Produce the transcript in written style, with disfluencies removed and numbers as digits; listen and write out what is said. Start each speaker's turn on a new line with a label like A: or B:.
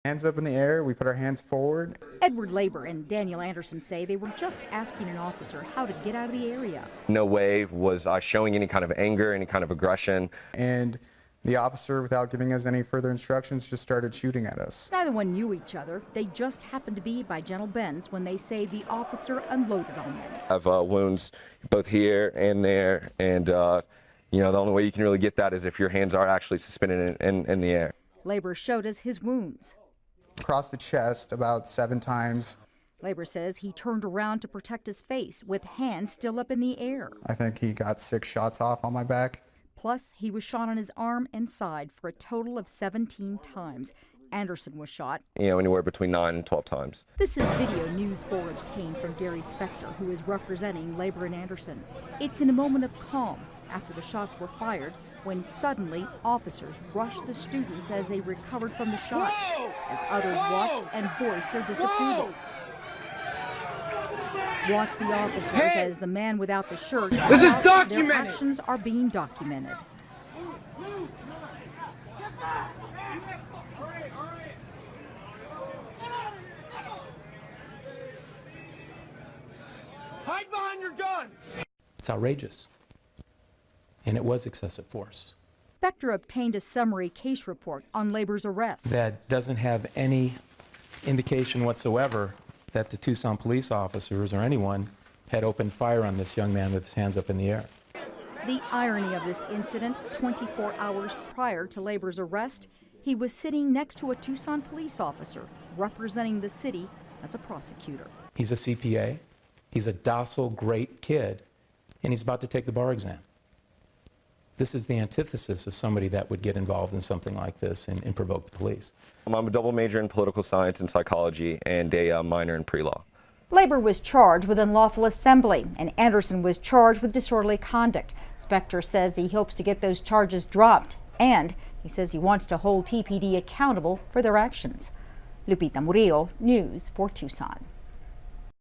A: Hands up in the air, we put our hands forward.
B: Edward Labor and Daniel Anderson say they were just asking an officer how to get out of the area.
C: No way was I showing any kind of anger, any kind of aggression.
A: And the officer, without giving us any further instructions, just started shooting at us.
B: Neither one knew each other. They just happened to be by Gentle Ben's when they say the officer unloaded on them.
C: I have wounds both here and there, and you know, the only way you can really get that is if your hands are actually suspended in the air.
B: Labor showed us his wounds.
A: Across the chest about 7 times.
B: Labor says he turned around to protect his face with hands still up in the air.
A: I think he got 6 shots off on my back.
B: Plus, he was shot on his arm and side for a total of 17 times. Anderson was shot,
C: you know, anywhere between 9 and 12 times.
B: This is video News 4 obtained from Gary Spector, who is representing Labor and Anderson. It's in a moment of calm after the shots were fired, when suddenly officers rushed the students as they recovered from the shots, as others watched and voiced their disapproval. Watch the officers as the man without the shirt shouts their actions are being documented.
D: Hide behind your guns!
E: It's outrageous. And it was excessive force.
B: Spector obtained a summary case report on Labor's arrest.
E: That doesn't have any indication whatsoever that the Tucson police officers or anyone had opened fire on this young man with his hands up in the air.
B: The irony of this incident, 24 hours prior to Labor's arrest, he was sitting next to a Tucson police officer representing the city as a prosecutor.
E: He's a CPA, he's a docile, great kid, and he's about to take the bar exam. This is the antithesis of somebody that would get involved in something like this and provoke the police.
C: I'm a double major in political science and psychology and a minor in pre-law.
B: Labor was charged with unlawful assembly, and Anderson was charged with disorderly conduct. Spector says he hopes to get those charges dropped, and he says he wants to hold TPD accountable for their actions. Lupita Murillo, News 4 Tucson.